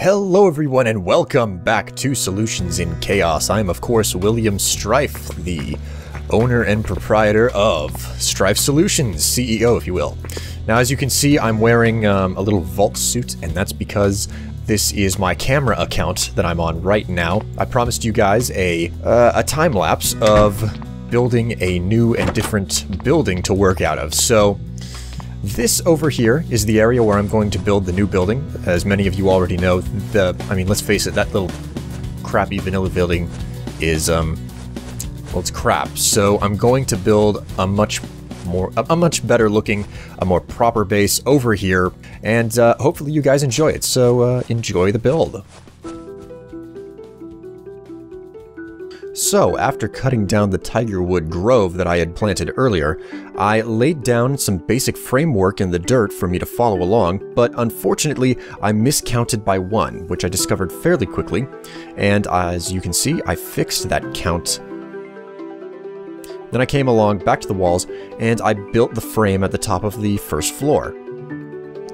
Hello everyone and welcome back to Solutions in Chaos. I'm of course William Strife, the owner and proprietor of Strife Solutions, CEO if you will. Now as you can see I'm wearing a little vault suit, and that's because this is my camera account that I'm on right now. I promised you guys a time lapse of building a new and different building to work out of. So this over here is the area where I'm going to build the new building. As many of you already know, I mean, let's face it, that little crappy vanilla building is, well, it's crap. So I'm going to build a much better looking, a more proper base over here, and hopefully you guys enjoy it. So enjoy the build. So, after cutting down the tigerwood grove that I had planted earlier, I laid down some basic framework in the dirt for me to follow along, but unfortunately I miscounted by one, which I discovered fairly quickly, and as you can see, I fixed that count. Then I came along back to the walls, and I built the frame at the top of the first floor.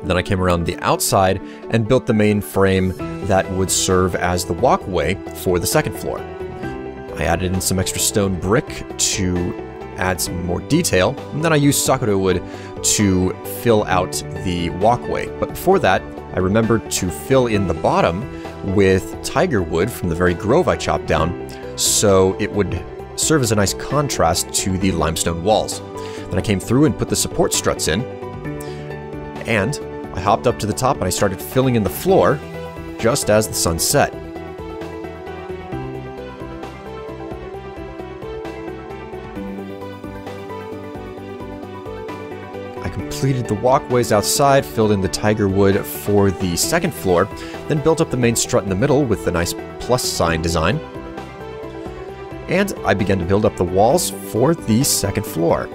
Then I came around the outside and built the main frame that would serve as the walkway for the second floor. I added in some extra stone brick to add some more detail, and then I used sakura wood to fill out the walkway. But before that, I remembered to fill in the bottom with tiger wood from the very grove I chopped down, so it would serve as a nice contrast to the limestone walls. Then I came through and put the support struts in, and I hopped up to the top and I started filling in the floor just as the sun set. I completed the walkways outside, filled in the tiger wood for the second floor, then built up the main strut in the middle with the nice plus sign design. And I began to build up the walls for the second floor.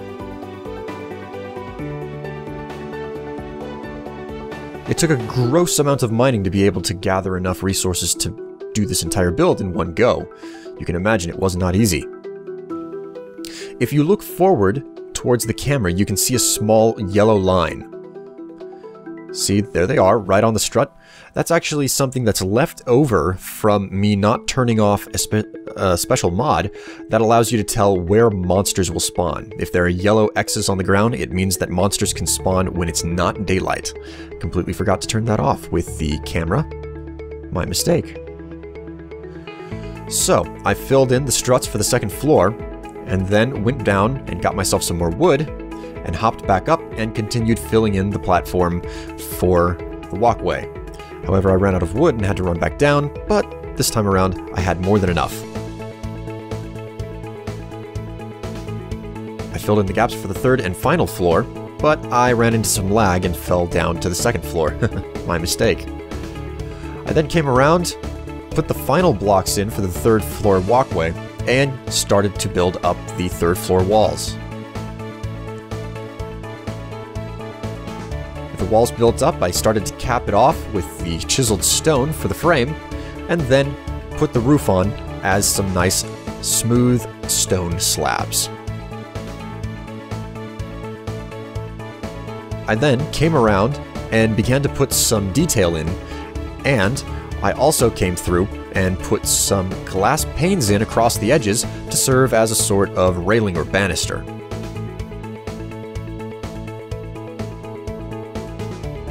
It took a gross amount of mining to be able to gather enough resources to do this entire build in one go. You can imagine it was not easy. If you look forward towards the camera, you can see a small yellow line. See, there they are, right on the strut. That's actually something that's left over from me not turning off a special mod that allows you to tell where monsters will spawn. If there are yellow X's on the ground, it means that monsters can spawn when it's not daylight. Completely forgot to turn that off with the camera. My mistake. So, I filled in the struts for the second floor, and then went down and got myself some more wood, and hopped back up and continued filling in the platform for the walkway. However, I ran out of wood and had to run back down, but this time around I had more than enough. I filled in the gaps for the third and final floor, but I ran into some lag and fell down to the second floor. My mistake. I then came around, put the final blocks in for the third floor walkway, and started to build up the third floor walls. With the walls built up, I started to cap it off with the chiseled stone for the frame, and then put the roof on as some nice smooth stone slabs. I then came around and began to put some detail in, and I also came through and put some glass panes in across the edges to serve as a sort of railing or banister.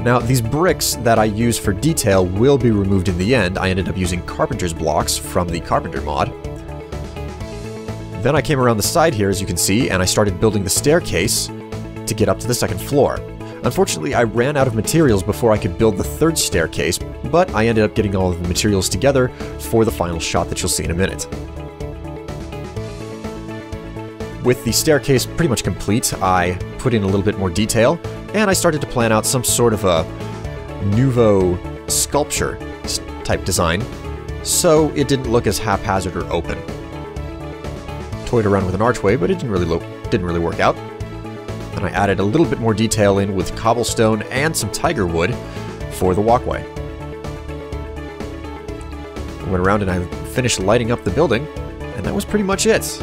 Now, these bricks that I use for detail will be removed in the end. I ended up using carpenter's blocks from the carpenter mod. Then I came around the side here, as you can see, and I started building the staircase to get up to the second floor. Unfortunately, I ran out of materials before I could build the third staircase, but I ended up getting all of the materials together for the final shot that you'll see in a minute. With the staircase pretty much complete, I put in a little bit more detail, and I started to plan out some sort of a nouveau sculpture type design, so it didn't look as haphazard or open. Toyed around with an archway, but it didn't really work out. And I added a little bit more detail in with cobblestone and some tiger wood for the walkway. I went around and I finished lighting up the building, and that was pretty much it.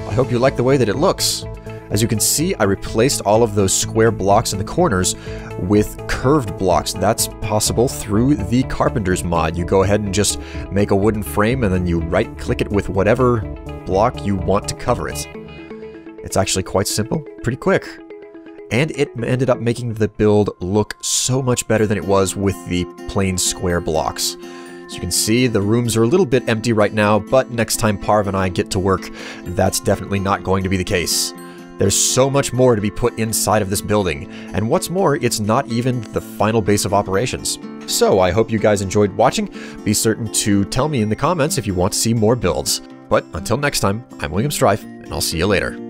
I hope you like the way that it looks. As you can see, I replaced all of those square blocks in the corners with curved blocks. That's possible through the Carpenter's mod. You go ahead and just make a wooden frame and then you right-click it with whatever block you want to cover it. It's actually quite simple, pretty quick. And it ended up making the build look so much better than it was with the plain square blocks. As you can see, the rooms are a little bit empty right now, but next time Parv and I get to work, that's definitely not going to be the case. There's so much more to be put inside of this building, and what's more, it's not even the final base of operations. So I hope you guys enjoyed watching. Be certain to tell me in the comments if you want to see more builds. But until next time, I'm William Strife, and I'll see you later.